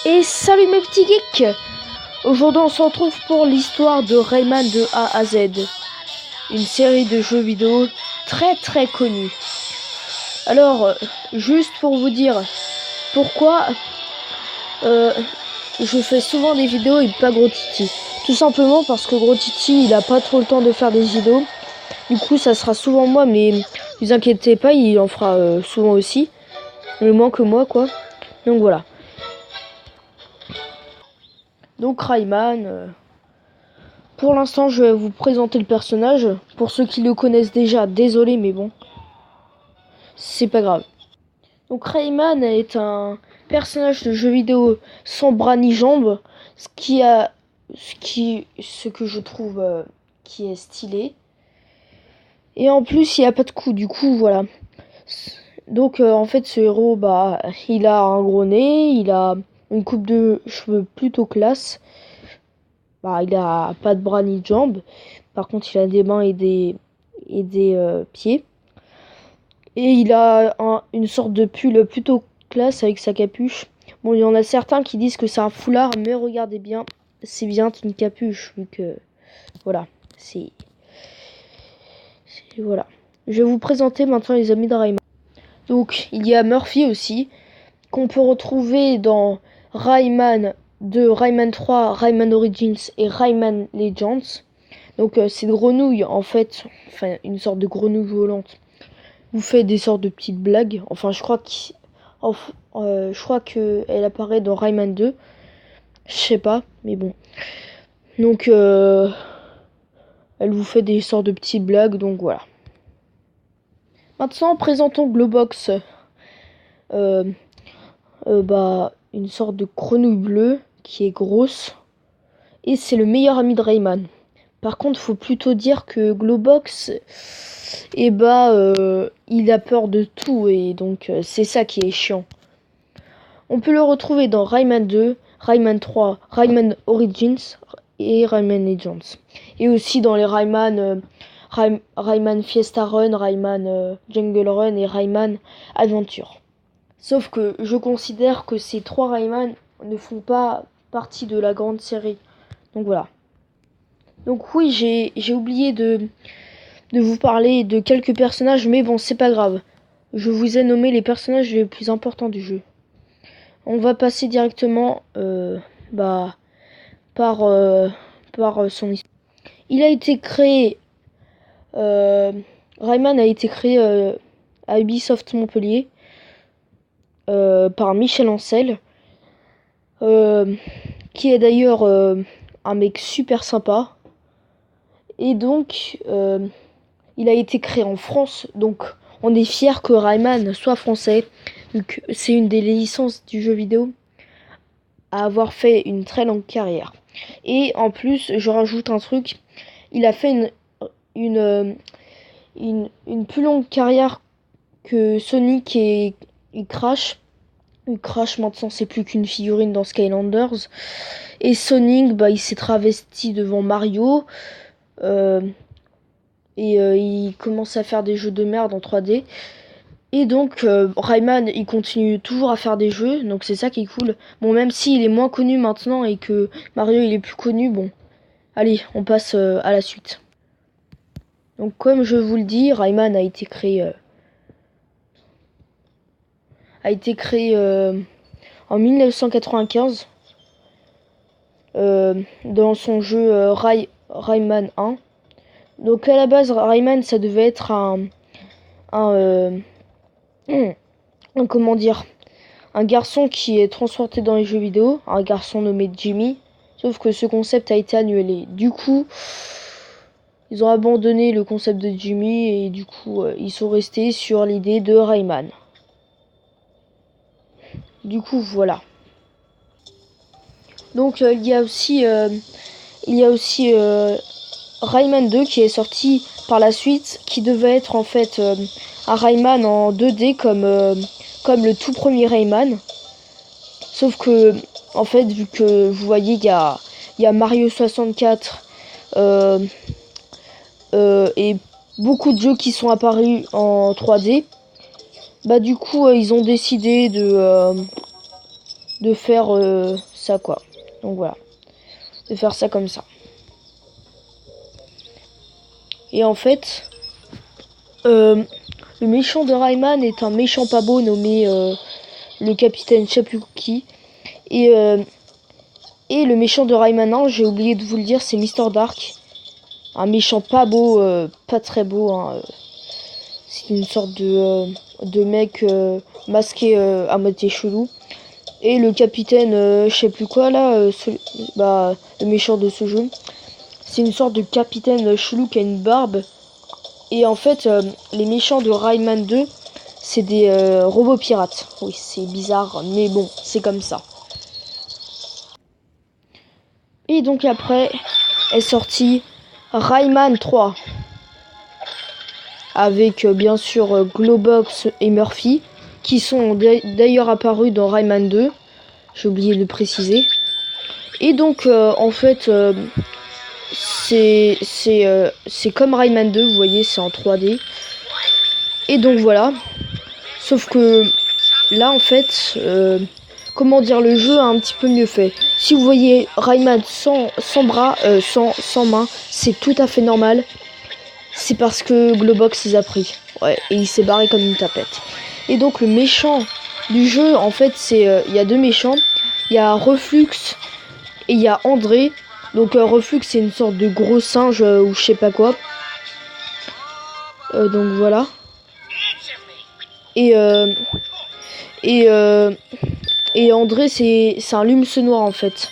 Et salut mes petits geeks! Aujourd'hui on se retrouve pour l'histoire de Rayman de A à Z. Une série de jeux vidéo très connue. Alors, juste pour vous dire pourquoi je fais souvent des vidéos et pas Gros Titi. Tout simplement parce que Gros Titi il a pas trop le temps de faire des vidéos. Du coup ça sera souvent moi, mais ne vous inquiétez pas, il en fera souvent aussi. Mais moins que moi quoi. Donc voilà. Donc Rayman, pour l'instant je vais vous présenter le personnage. Pour ceux qui le connaissent déjà, désolé mais bon, c'est pas grave. Donc Rayman est un personnage de jeu vidéo sans bras ni jambes, ce que je trouve qui est stylé. Et en plus il a pas de cou, du coup voilà. Donc en fait ce héros, il a un gros nez, il a une coupe de cheveux plutôt classe. Il a pas de bras ni de jambes. Par contre, il a des mains et des pieds. Et il a une sorte de pull plutôt classe avec sa capuche. Bon, il y en a certains qui disent que c'est un foulard, mais regardez bien, c'est bien une capuche, vu que voilà, voilà. Je vais vous présenter maintenant les amis de Rayman. Donc, il y a Murphy aussi, qu'on peut retrouver dans Rayman 2, Rayman 3, Rayman Origins et Rayman Legends. Donc cette grenouille, en fait, une sorte de grenouille volante, vous fait des sortes de petites blagues. Enfin, je crois qu'elle apparaît dans Rayman 2. Je sais pas, mais bon. Donc elle vous fait des sortes de petites blagues, donc voilà. Maintenant, présentons Globox. Une sorte de grenouille bleue qui est grosse. Et c'est le meilleur ami de Rayman. Par contre, faut plutôt dire que Globox, il a peur de tout et donc c'est ça qui est chiant. On peut le retrouver dans Rayman 2, Rayman 3, Rayman Origins et Rayman Legends. Et aussi dans les Rayman, Rayman Fiesta Run, Rayman Jungle Run et Rayman Adventure. Sauf que je considère que ces trois Rayman ne font pas partie de la grande série. Donc voilà. Donc oui, j'ai oublié de vous parler de quelques personnages, mais bon, c'est pas grave. Je vous ai nommé les personnages les plus importants du jeu. On va passer directement par son histoire. Il a été créé... Rayman a été créé à Ubisoft Montpellier par Michel Ancel, qui est d'ailleurs un mec super sympa. Et donc, il a été créé en France, donc on est fiers que Rayman soit français, vu que c'est une des licences du jeu vidéo à avoir fait une très longue carrière. Et en plus, je rajoute un truc, il a fait une plus longue carrière que Sonic et Crash. Crash maintenant c'est plus qu'une figurine dans Skylanders. Et Sonic, il s'est travesti devant Mario. Il commence à faire des jeux de merde en 3D. Et donc Rayman il continue toujours à faire des jeux, donc c'est ça qui est cool. Bon, même s'il est moins connu maintenant et que Mario il est plus connu, bon. Allez, on passe à la suite. Donc comme je vous le dis, Rayman a été créé en 1995 dans son jeu Rayman 1. Donc à la base, Rayman, ça devait être un garçon qui est transporté dans les jeux vidéo, un garçon nommé Jimmy. Sauf que ce concept a été annulé. Du coup, ils ont abandonné le concept de Jimmy et du coup, ils sont restés sur l'idée de Rayman. Du coup, voilà. Donc il y a aussi Rayman 2 qui est sorti par la suite, qui devait être en fait un Rayman en 2D comme le tout premier Rayman. Sauf que, en fait, vu que vous voyez, il y a Mario 64 et beaucoup de jeux qui sont apparus en 3D. Du coup, ils ont décidé de faire ça quoi. Donc voilà, de faire ça comme ça. Et en fait, le méchant de Rayman est un méchant pas beau nommé le capitaine Chapuki. Et le méchant de Rayman 1, j'ai oublié de vous le dire, c'est Mr. Dark. Un méchant pas beau, pas très beau. Hein. C'est une sorte de mec masqué à moitié chelou. Et le capitaine, je sais plus quoi là, le méchant de ce jeu. C'est une sorte de capitaine chelou qui a une barbe. Et en fait, les méchants de Rayman 2, c'est des robots pirates. Oui, c'est bizarre, mais bon, c'est comme ça. Et donc après est sorti Rayman 3. Avec bien sûr Globox et Murphy, qui sont d'ailleurs apparus dans Rayman 2. J'ai oublié de préciser. Et donc, en fait, c'est comme Rayman 2, vous voyez, c'est en 3D. Et donc voilà. Sauf que là, en fait, comment dire, le jeu a un petit peu mieux fait. Si vous voyez Rayman sans bras, sans main, c'est tout à fait normal. C'est parce que Globox les a pris. Ouais, et il s'est barré comme une tapette. Et donc le méchant du jeu, en fait, c'est il y a deux méchants. Il y a Reflux et il y a André. Donc Reflux, c'est une sorte de gros singe ou je sais pas quoi. Donc voilà. Et André, c'est un lumineux noir en fait.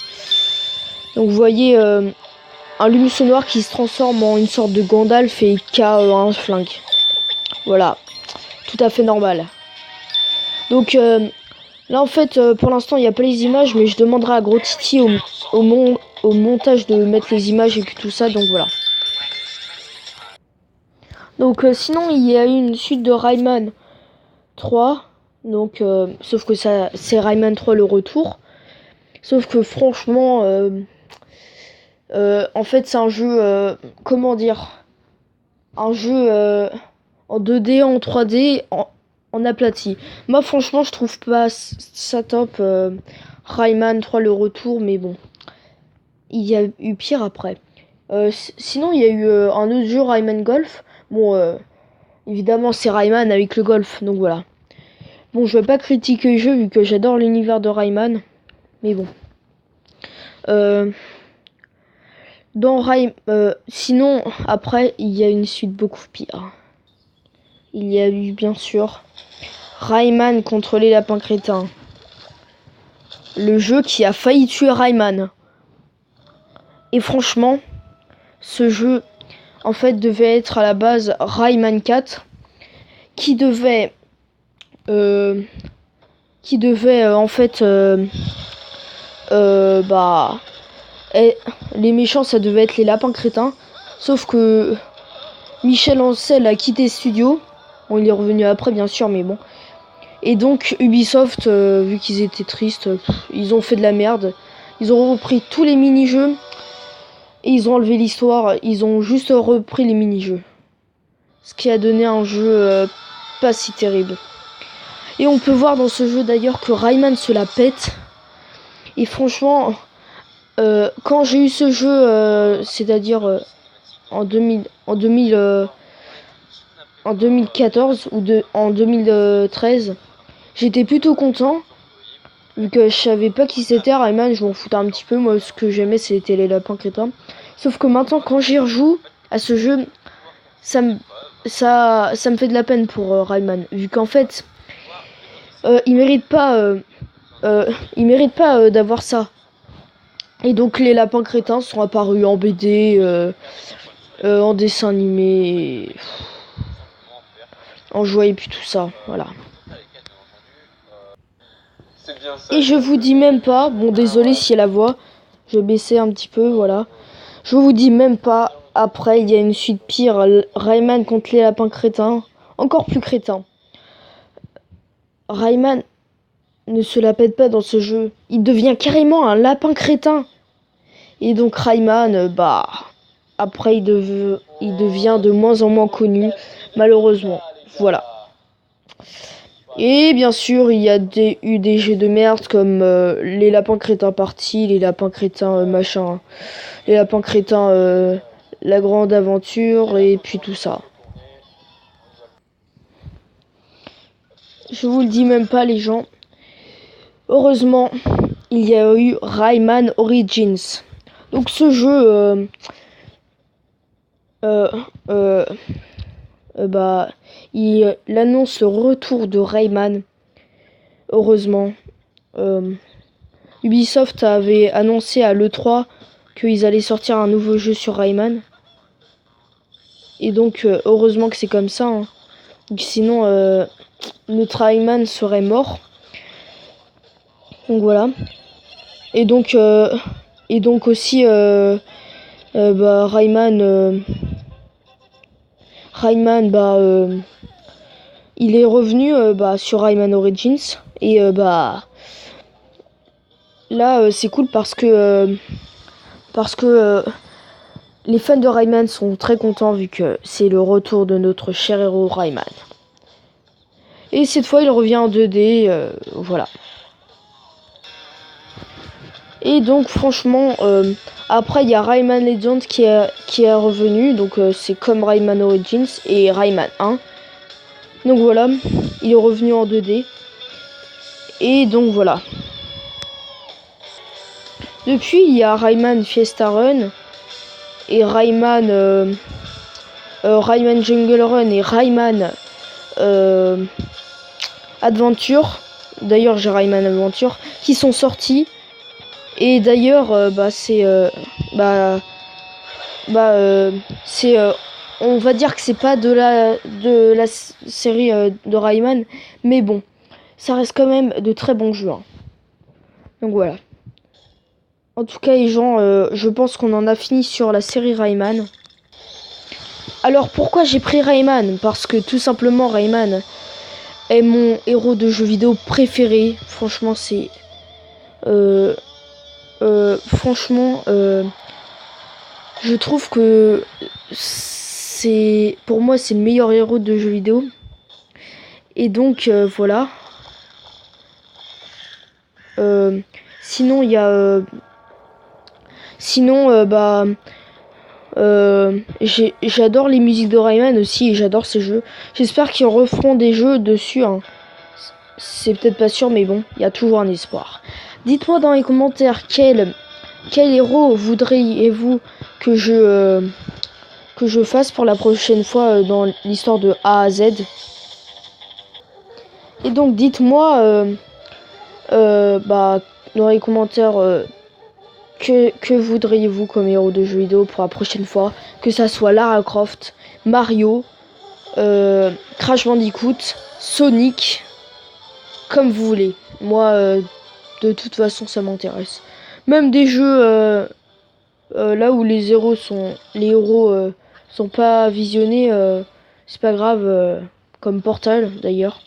Donc vous voyez un lumineux noir qui se transforme en une sorte de Gandalf et qui a un flingue. Voilà, tout à fait normal. Donc là en fait pour l'instant il n'y a pas les images, mais je demanderai à Gros Titi au montage de mettre les images et tout ça, donc voilà. Donc sinon il y a eu une suite de Rayman 3, donc sauf que ça c'est Rayman 3 le retour. Sauf que franchement en fait c'est un jeu comment dire, un jeu en 2D, en 3D, en aplati. Moi franchement je trouve pas ça top Rayman 3 le retour, mais bon, il y a eu pire après. Sinon il y a eu un autre jeu, Rayman Golf. Bon évidemment c'est Rayman avec le golf, donc voilà. Bon, je vais pas critiquer le jeu vu que j'adore l'univers de Rayman, mais bon. Sinon après il y a une suite beaucoup pire. Il y a eu bien sûr Rayman contre les lapins crétins. Le jeu qui a failli tuer Rayman. Et franchement, ce jeu en fait devait être à la base Rayman 4 qui devait en fait les méchants ça devait être les lapins crétins, sauf que Michel Ancel a quitté le studio. Bon, il est revenu après bien sûr, mais bon. Et donc Ubisoft, vu qu'ils étaient tristes, ils ont fait de la merde. Ils ont repris tous les mini-jeux et ils ont enlevé l'histoire. Ils ont juste repris les mini-jeux, ce qui a donné un jeu pas si terrible. Et on peut voir dans ce jeu d'ailleurs que Rayman se la pète. Et franchement, quand j'ai eu ce jeu, c'est-à-dire en 2014 ou en 2013, j'étais plutôt content. Vu que je savais pas qui c'était Rayman, je m'en foutais un petit peu. Moi, ce que j'aimais, c'était les lapins crétins. Sauf que maintenant, quand j'y rejoue à ce jeu, ça me fait de la peine pour Rayman. Vu qu'en fait, il mérite pas d'avoir ça. Et donc les lapins crétins sont apparus en BD, en dessin animé, en jouet et puis tout ça, voilà. Et je vous dis même pas, bon désolé si la voix, je vais baisser un petit peu, voilà. Je vous dis même pas, après il y a une suite pire, Rayman contre les lapins crétins, encore plus crétin. Rayman ne se la pète pas dans ce jeu, il devient carrément un lapin crétin. Et donc Rayman, après il devient de moins en moins connu, malheureusement. Voilà. Et bien sûr, il y a eu des jeux de merde comme les lapins crétins partis, les lapins crétins machin, les lapins crétins la grande aventure et puis tout ça. Je vous le dis même pas les gens. Heureusement, il y a eu Rayman Origins. Donc ce jeu, il annonce le retour de Rayman. Heureusement. Ubisoft avait annoncé à l'E3 qu'ils allaient sortir un nouveau jeu sur Rayman. Et donc, heureusement que c'est comme ça. Hein. Sinon, notre Rayman serait mort. Donc voilà. Et donc aussi, Rayman, il est revenu sur Rayman Origins. Et là, c'est cool parce que les fans de Rayman sont très contents vu que c'est le retour de notre cher héros Rayman. Et cette fois, il revient en 2D, voilà. Et donc, franchement, après, il y a Rayman Legends qui est revenu. Donc, c'est comme Rayman Origins et Rayman 1. Donc, voilà, il est revenu en 2D. Et donc, voilà. Depuis, il y a Rayman Fiesta Run et Rayman Jungle Run et Rayman Adventure. D'ailleurs, j'ai Rayman Adventure qui sont sortis. Et d'ailleurs, on va dire que c'est pas de la série de Rayman, mais bon, ça reste quand même de très bons jeux. Hein. Donc voilà. En tout cas, les gens, je pense qu'on en a fini sur la série Rayman. Alors pourquoi j'ai pris Rayman? Parce que tout simplement Rayman est mon héros de jeu vidéo préféré. Franchement, c'est je trouve que pour moi c'est le meilleur héros de jeu vidéo. Et donc voilà. Sinon il y a j'adore les musiques de Rayman aussi et j'adore ces jeux. J'espère qu'ils referont des jeux dessus. Hein. C'est peut-être pas sûr, mais bon, il y a toujours un espoir. Dites-moi dans les commentaires quel héros voudriez-vous que je fasse pour la prochaine fois dans l'histoire de A à Z. Et donc dites-moi dans les commentaires que voudriez-vous comme héros de jeu vidéo pour la prochaine fois, que ça soit Lara Croft, Mario, Crash Bandicoot, Sonic, comme vous voulez. Moi, de toute façon, ça m'intéresse. Même des jeux là où les héros sont pas visionnés, c'est pas grave, comme Portal d'ailleurs.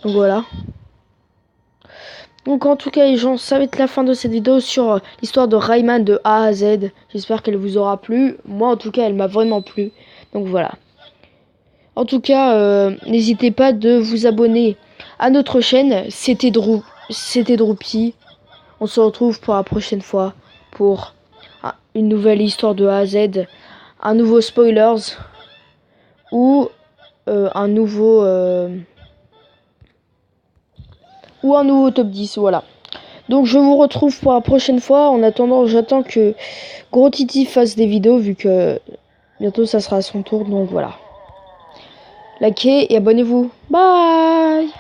Donc voilà. Donc en tout cas les gens, ça va être la fin de cette vidéo sur l'histoire de Rayman de A à Z. J'espère qu'elle vous aura plu. Moi en tout cas elle m'a vraiment plu. Donc voilà. En tout cas, n'hésitez pas de vous abonner à notre chaîne. C'était Droopy. On se retrouve pour la prochaine fois pour une nouvelle histoire de A à Z. Un nouveau spoilers. Ou un nouveau top 10, voilà. Donc je vous retrouve pour la prochaine fois. En attendant, j'attends que Gros Titi fasse des vidéos vu que bientôt ça sera à son tour. Donc voilà. Likez et abonnez-vous. Bye.